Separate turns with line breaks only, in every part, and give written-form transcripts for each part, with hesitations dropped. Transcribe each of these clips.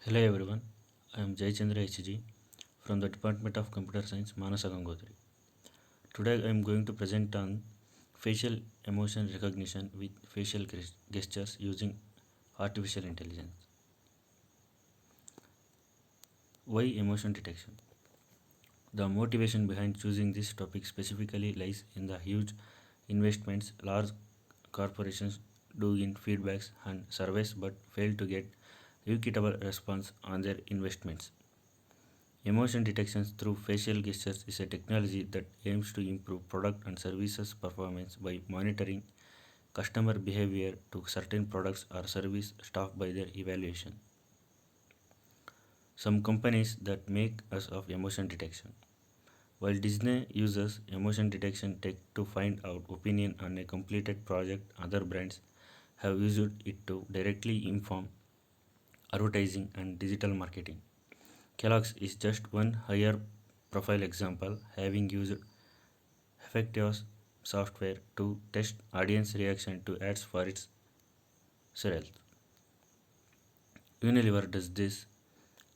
Hello everyone, I am Jay Chandra HG from the Department of Computer Science, Manasa Gangotri. Today I am going to present on facial emotion recognition with facial gestures using artificial intelligence. Why emotion detection? The motivation behind choosing this topic specifically lies in the huge investments large corporations do in feedbacks and surveys but fail to get equitable response on their investments. Emotion detection through facial gestures is a technology that aims to improve product and services performance by monitoring customer behavior to certain products or service staffed by their evaluation. Some companies that make use of emotion detection. While Disney uses emotion detection tech to find out opinion on a completed project, other brands have used it to directly inform advertising and digital marketing. Kellogg's is just one higher profile example, having used Effective's software to test audience reaction to ads for its cereals. Unilever does this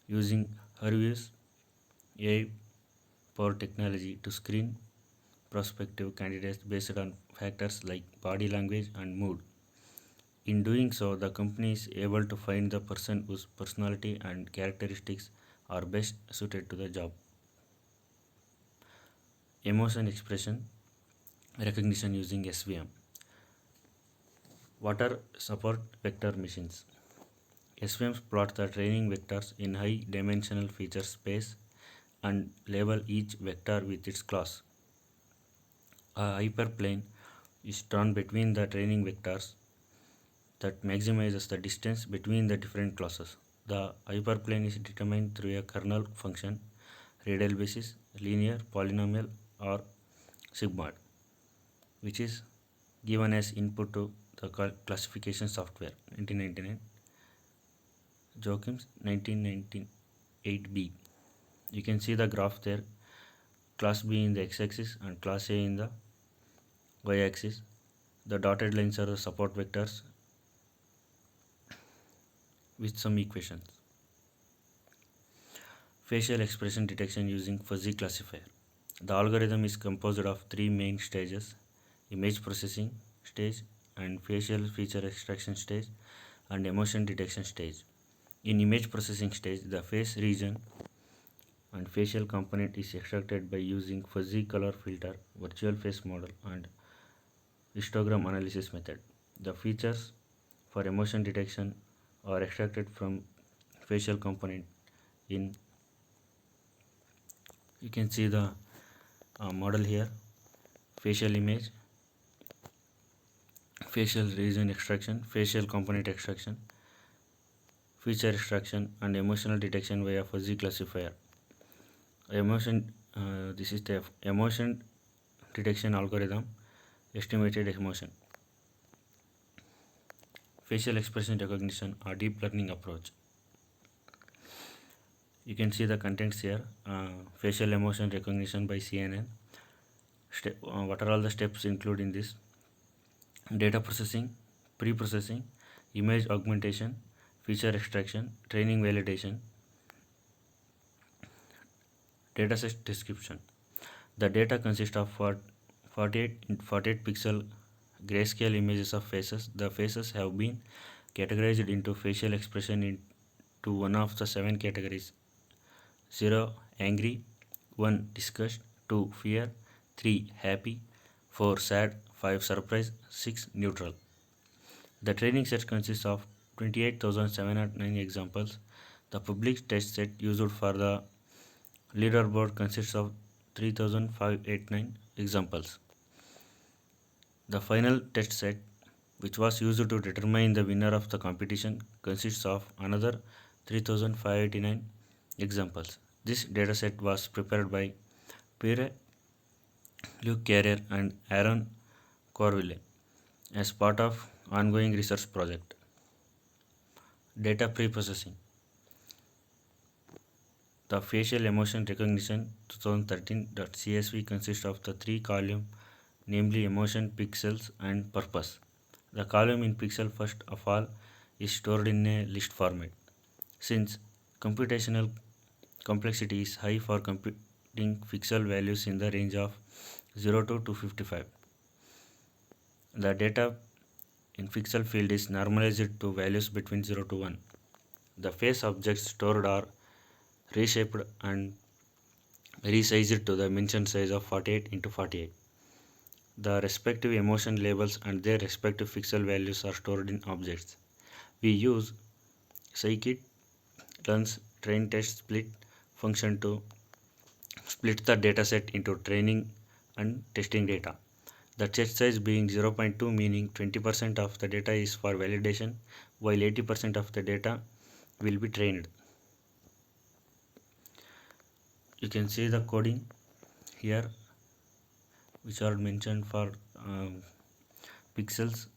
using Harvius AI powered technology to screen prospective candidates based on factors like body language and mood. In doing so, the company is able to find the person whose personality and characteristics are best suited to the job. Emotion expression recognition using SVM. What are support vector machines? SVMs plot the training vectors in high dimensional feature space and label each vector with its class. A hyperplane is drawn between the training vectors that maximizes the distance between the different classes. The hyperplane is determined through a kernel function, radial basis, linear, polynomial, or sigmoid, which is given as input to the classification software 1999 Joachim's 1998B. You can see the graph there, class B in the x-axis and class A in the y-axis. The dotted lines are the support vectors with some equations. Facial expression detection using fuzzy classifier. The algorithm is composed of three main stages: image processing stage and facial feature extraction stage and emotion detection stage. In image processing stage, the face region and facial component is extracted by using fuzzy color filter, virtual face model and histogram analysis method. The features for emotion detection are extracted from facial component in you can see the model here, facial image, facial region extraction, facial component extraction, feature extraction and emotional detection via fuzzy classifier. Emotion this is the emotion detection algorithm, estimated emotion, facial expression recognition or deep learning approach. You can see the contents here, facial emotion recognition by CNN. What are all the steps included in this? Data processing, pre-processing, image augmentation, feature extraction, training validation, dataset description. The data consists of 48 pixel grayscale images of faces. The faces have been categorized into facial expression into one of the seven categories: 0 angry, 1 disgust, 2 fear, 3 happy, 4 sad, 5 surprise, 6 neutral. The training set consists of 28,709 examples. The public test set used for the leaderboard consists of 3,589 examples. The final test set, which was used to determine the winner of the competition, consists of another 3,589 examples. This dataset was prepared by Pierre Luc Carrier and Aaron Corville as part of ongoing research project. Data preprocessing. The facial emotion recognition 2013.csv consists of the three columns, namely emotion, pixels, and purpose. The column in pixel first of all is stored in a list format. Since Computational complexity is high for computing pixel values in the range of 0 to 255. The data in pixel field is normalized to values between 0 to 1. The face objects stored are reshaped and resized to the mentioned size of 48 into 48. The respective emotion labels and their respective pixel values are stored in objects. We use scikit-learn's train test split function to split the dataset into training and testing data. The test size being 0.2, meaning 20% of the data is for validation, while 80% of the data will be trained. You can see the coding here, which are mentioned for pixels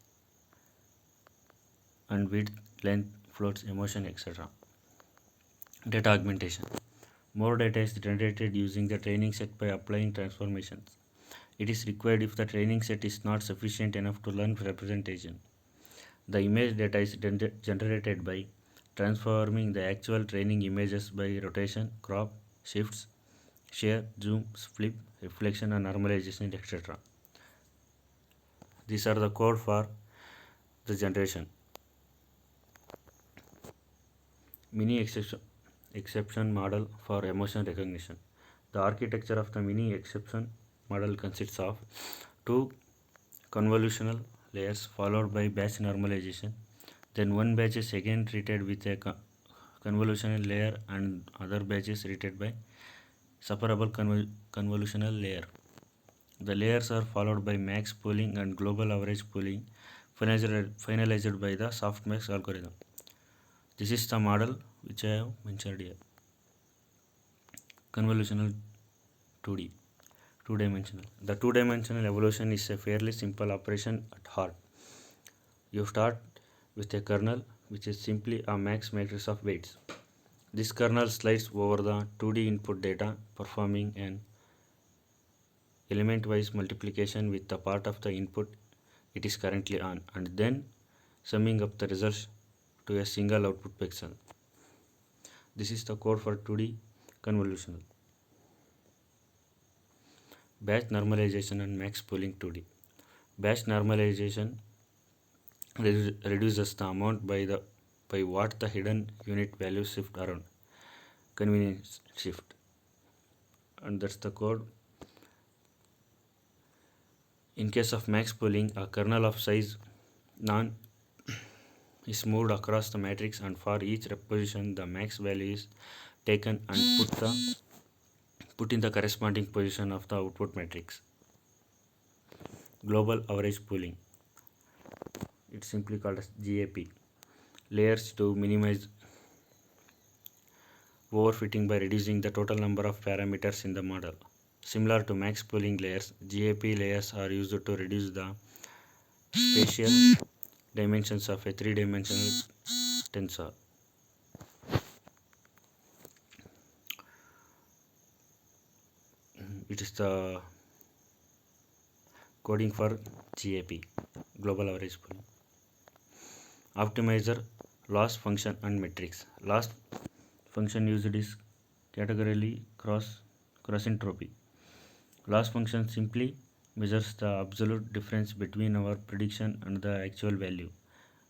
and width, length, floats, emotion, etc. Data augmentation. More data is generated using the training set by applying transformations. It is required if the training set is not sufficient enough to learn representation. The image data is generated by transforming the actual training images by rotation, crop, shifts, shear, zoom, flip, reflection and normalization, etc. These are the code for the generation. Mini exception model for emotion recognition. The architecture of the mini exception model consists of two convolutional layers followed by batch normalization. Then one batch is again treated with a convolutional layer and other batch is treated by separable convolutional layer. The layers are followed by max pooling and global average pooling finalized by the softmax algorithm. This is the model which I have mentioned here. Convolutional 2D, two-dimensional. The two-dimensional evolution is a fairly simple operation at heart. You start with a kernel which is simply a max matrix of weights. This kernel slides over the 2D input data, performing an element-wise multiplication with the part of the input it is currently on, and then summing up the results to a single output pixel. This is the code for 2D convolutional. Batch normalization and max pooling 2D. Batch normalization reduces the amount by what the hidden unit values shift around, convenience shift, and that's the code. In case of max pooling, a kernel of size none is moved across the matrix, and for each position the max value is taken and put in the corresponding position of the output matrix. Global average pooling, it's simply called as GAP. Layers to minimize overfitting by reducing the total number of parameters in the model. Similar to max pooling layers, GAP layers are used to reduce the spatial dimensions of a three-dimensional tensor. It is the coding for GAP, global average pooling. Optimizer, loss function and metrics. Loss function used is categorically cross entropy. Loss function simply measures the absolute difference between our prediction and the actual value.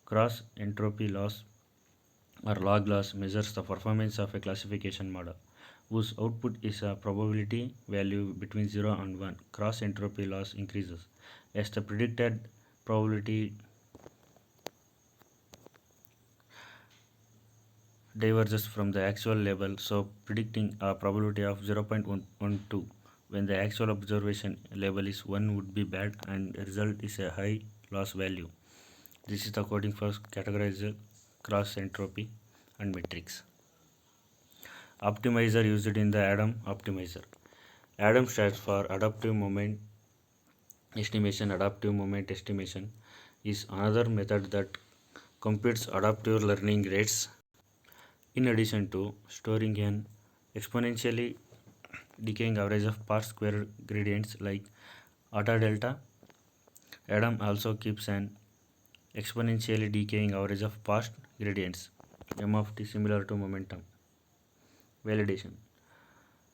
Cross entropy loss or log loss measures the performance of a classification model whose output is a probability value between 0 and 1. Cross entropy loss increases as the predicted probability diverges from the actual label, so predicting a probability of 0.112 when the actual observation label is 1 would be bad and the result is a high loss value. This is the coding for categorizer, cross entropy and metrics. Optimizer used in the ADAM optimizer. ADAM stands for adaptive moment estimation. Adaptive moment estimation is another method that computes adaptive learning rates. In addition to storing an exponentially decaying average of past square gradients like eta delta, ADAM also keeps an exponentially decaying average of past gradients, m of t, similar to momentum. Validation.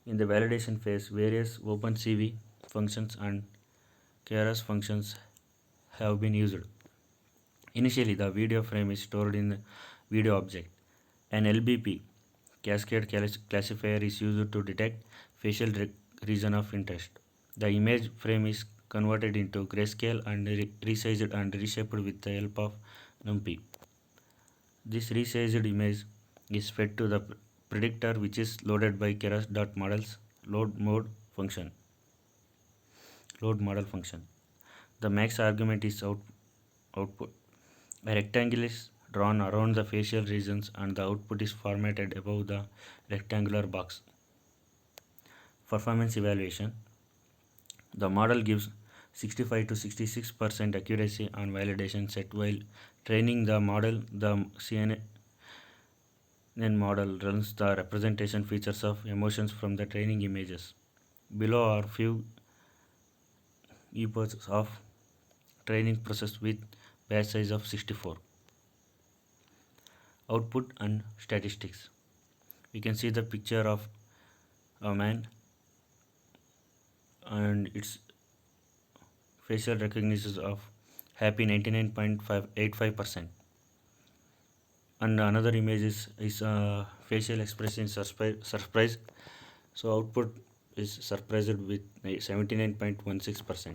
In the validation phase, various OpenCV functions and Keras functions have been used. Initially, the video frame is stored in the video object. An LBP cascade classifier is used to detect facial region of interest. The image frame is converted into grayscale and resized and reshaped with the help of NumPy. This resized image is fed to the predictor, which is loaded by keras.model's load function. Load model function. The max argument is output. A rectangle is drawn around the facial regions and the output is formatted above the rectangular box. Performance evaluation. The model gives 65 to 66% accuracy on validation set. While training the model, the CNN model runs the representation features of emotions from the training images. Below are few epochs of training process with batch size of 64. Output and statistics. We can see the picture of a man and its facial recognition of happy 99.585%, and another image is facial expression surprise. So output is surprised with 79.16%.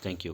Thank you.